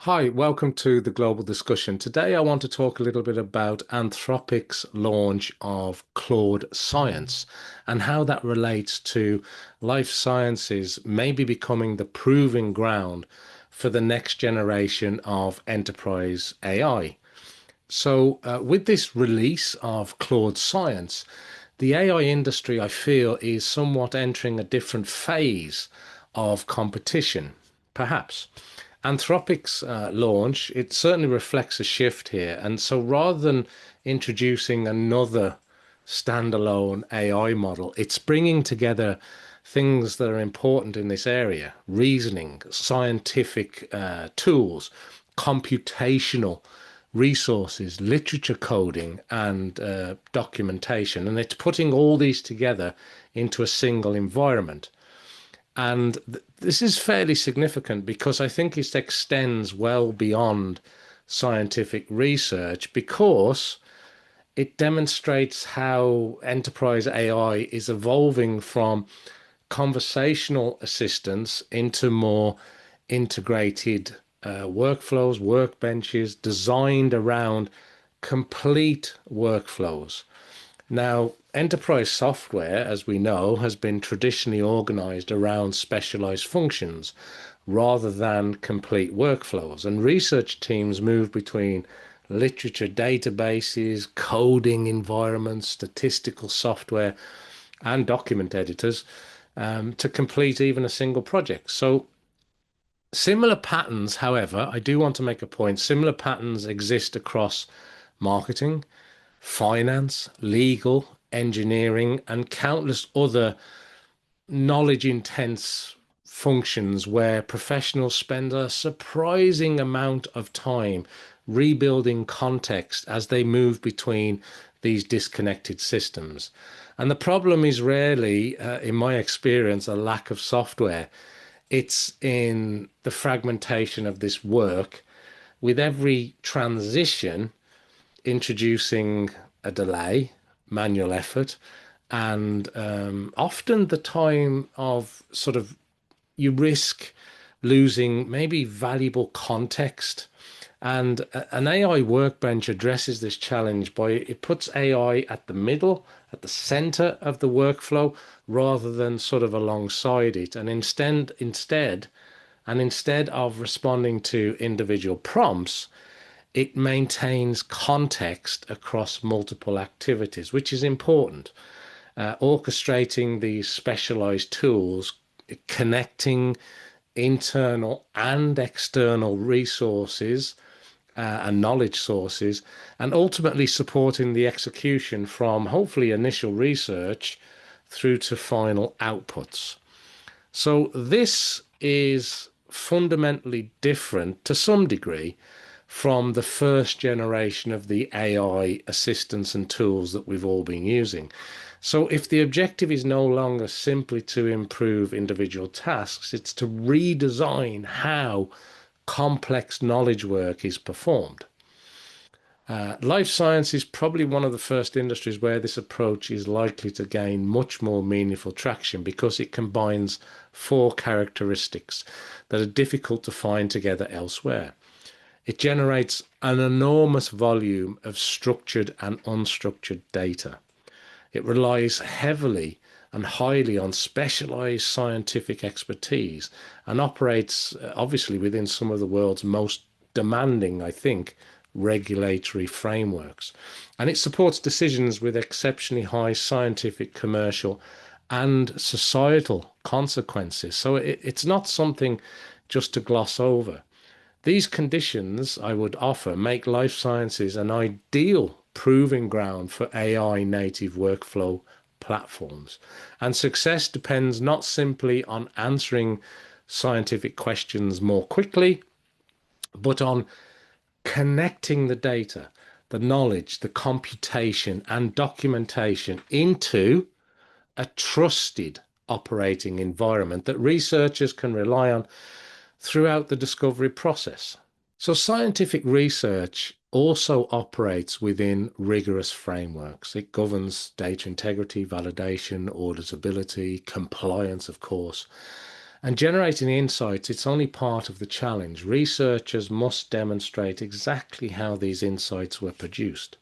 Hi, welcome to the global discussion. Today, I want to talk a little bit about Anthropic's launch of Claude Science and how that relates to life sciences maybe becoming the proving ground for the next generation of enterprise AI. With this release of Claude Science, the AI industry, I feel, is somewhat entering a different phase of competition, perhaps. Anthropic's launch, it certainly reflects a shift here. And so rather than introducing another standalone AI model, it's bringing together things that are important in this area: reasoning, scientific tools, computational resources, literature coding, and documentation. And it's putting all these together into a single environment. And this is fairly significant because I think it extends well beyond scientific research because it demonstrates how enterprise AI is evolving from conversational assistance into more integrated workflows, workbenches designed around complete workflows. Now, enterprise software, as we know, has been traditionally organized around specialized functions rather than complete workflows. And research teams move between literature databases, coding environments, statistical software, and document editors to complete even a single project. So, similar patterns, however, I do want to make a point, similar patterns exist across marketing, finance, legal, engineering, and countless other knowledge intense functions where professionals spend a surprising amount of time rebuilding context as they move between these disconnected systems. And the problem is rarely, in my experience, a lack of software. It's in the fragmentation of this work. With every transition, introducing a delay, manual effort, and often the time of sort of you risk losing maybe valuable context. And an AI workbench addresses this challenge by it puts AI at the middle, at the center of the workflow, rather than sort of alongside it. And instead of responding to individual prompts, it maintains context across multiple activities, which is important. Orchestrating these specialized tools, connecting internal and external resources and knowledge sources, and ultimately supporting the execution from hopefully initial research through to final outputs. So, this is fundamentally different to some degree from the first generation of the AI assistants and tools that we've all been using. So, if the objective is no longer simply to improve individual tasks, it's to redesign how complex knowledge work is performed. Life science is probably one of the first industries where this approach is likely to gain much more meaningful traction because it combines four characteristics that are difficult to find together elsewhere. It generates an enormous volume of structured and unstructured data. It relies heavily and highly on specialized scientific expertise and operates obviously within some of the world's most demanding, I think, regulatory frameworks. And it supports decisions with exceptionally high scientific, commercial, and societal consequences. So it's not something just to gloss over. These conditions, I would offer, make life sciences an ideal proving ground for AI native workflow platforms. And success depends not simply on answering scientific questions more quickly, but on connecting the data, the knowledge, the computation, and documentation into a trusted operating environment that researchers can rely on throughout the discovery process. So, scientific research also operates within rigorous frameworks. It governs data integrity, validation, auditability, compliance, of course. And generating insights, it's only part of the challenge. Researchers must demonstrate exactly how these insights were produced,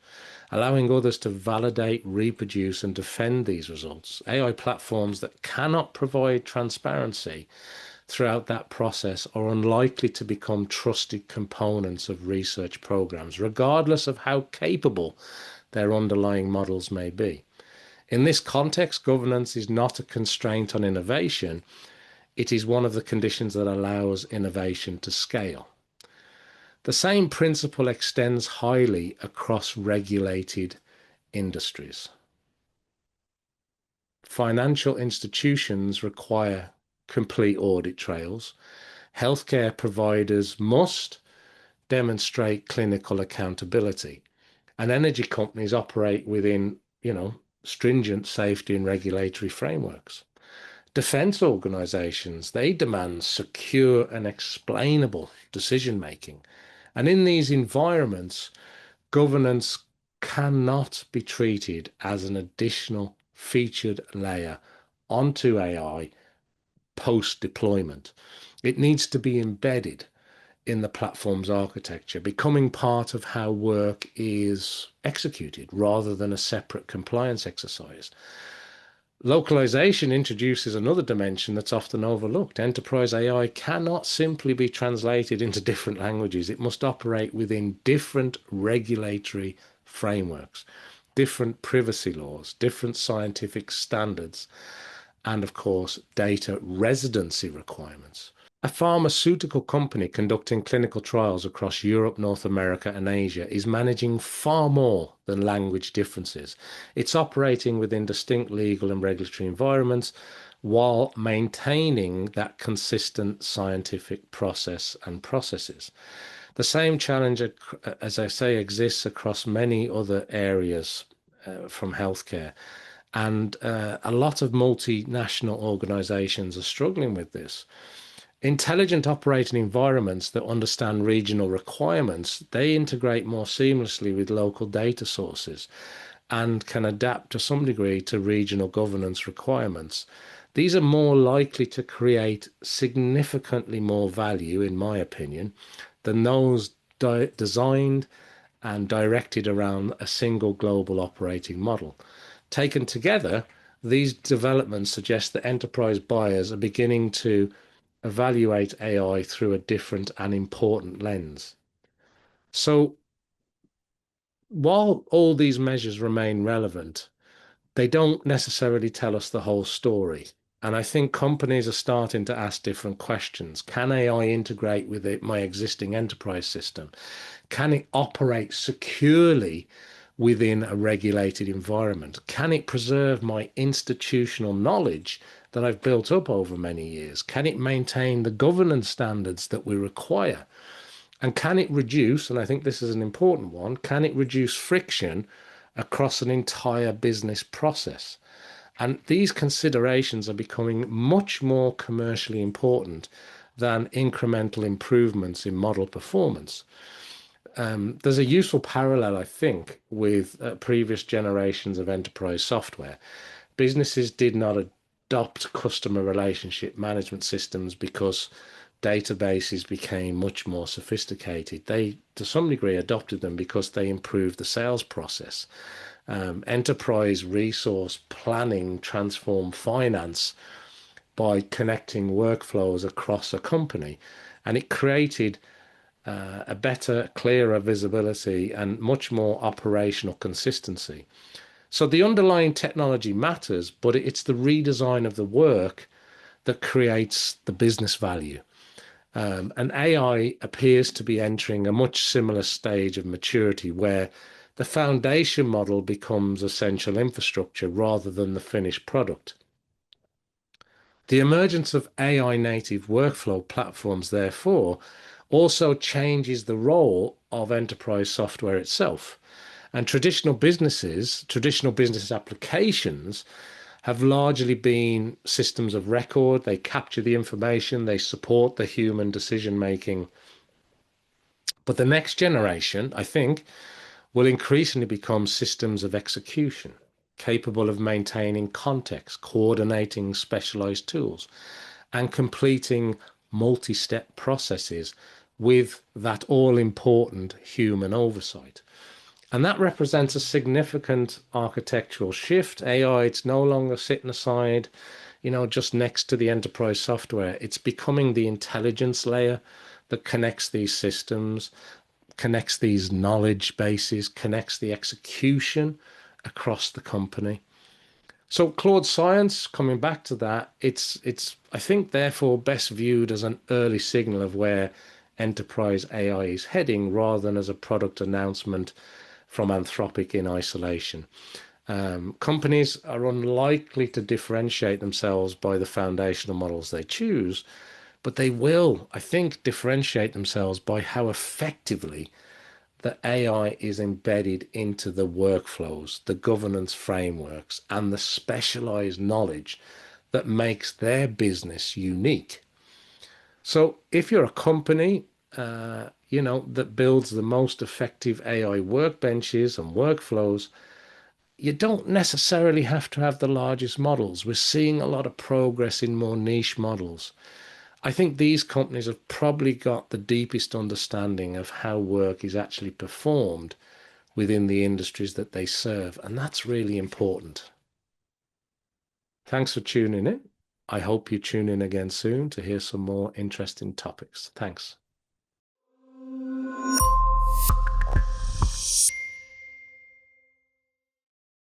allowing others to validate, reproduce, and defend these results. AI platforms that cannot provide transparency throughout that process are unlikely to become trusted components of research programs, regardless of how capable their underlying models may be. In this context, governance is not a constraint on innovation, it is one of the conditions that allows innovation to scale. The same principle extends highly across regulated industries. Financial institutions require complete audit trails. Healthcare providers must demonstrate clinical accountability. And energy companies operate within, stringent safety and regulatory frameworks. Defense organizations, they demand secure and explainable decision making. And in these environments, governance cannot be treated as an additional featured layer onto AI post deployment. It needs to be embedded in the platform's architecture, becoming part of how work is executed rather than a separate compliance exercise. Localization introduces another dimension that's often overlooked. Enterprise AI cannot simply be translated into different languages. It must operate within different regulatory frameworks, different privacy laws, different scientific standards, and of course, data residency requirements. A pharmaceutical company conducting clinical trials across Europe, North America, and Asia is managing far more than language differences. It's operating within distinct legal and regulatory environments while maintaining that consistent scientific process and processes. The same challenge, as I say, exists across many other areas from healthcare. And a lot of multinational organizations are struggling with this. Intelligent operating environments that understand regional requirements, they integrate more seamlessly with local data sources and can adapt to some degree to regional governance requirements. These are more likely to create significantly more value, in my opinion, than those designed and directed around a single global operating model. Taken together, these developments suggest that enterprise buyers are beginning to evaluate AI through a different and important lens. So, while all these measures remain relevant, they don't necessarily tell us the whole story. And I think companies are starting to ask different questions. Can AI integrate with my existing enterprise system? Can it operate securely within a regulated environment? Can it preserve my institutional knowledge that I've built up over many years? Can it maintain the governance standards that we require? And can it reduce, and I think this is an important one, can it reduce friction across an entire business process? And these considerations are becoming much more commercially important than incremental improvements in model performance. There's a useful parallel, I think, with previous generations of enterprise software. Businesses did not adopt customer relationship management systems because databases became much more sophisticated. They, to some degree, adopted them because they improved the sales process. Enterprise resource planning transformed finance by connecting workflows across a company, and it created a better, clearer visibility and much more operational consistency. So the underlying technology matters, but it's the redesign of the work that creates the business value. And AI appears to be entering a much similar stage of maturity where the foundation model becomes essential infrastructure rather than the finished product. The emergence of AI native workflow platforms, therefore, also changes the role of enterprise software itself. And traditional business applications have largely been systems of record. They capture the information, they support the human decision making. But the next generation, I think, will increasingly become systems of execution, capable of maintaining context, coordinating specialized tools, and completing multi-step processes with that all-important human oversight. And that represents a significant architectural shift. AI, it's no longer sitting aside, just next to the enterprise software. It's becoming the intelligence layer that connects these systems, connects these knowledge bases, connects the execution across the company. So Claude Science, coming back to that, it's I think therefore best viewed as an early signal of where enterprise AI is heading rather than as a product announcement from Anthropic in isolation. Companies are unlikely to differentiate themselves by the foundational models they choose, but they will, I think, differentiate themselves by how effectively the AI is embedded into the workflows, the governance frameworks, and the specialized knowledge that makes their business unique. So if you're a company, that builds the most effective AI workbenches and workflows, you don't necessarily have to have the largest models. We're seeing a lot of progress in more niche models. I think these companies have probably got the deepest understanding of how work is actually performed within the industries that they serve, and that's really important. Thanks for tuning in. I hope you tune in again soon to hear some more interesting topics. Thanks.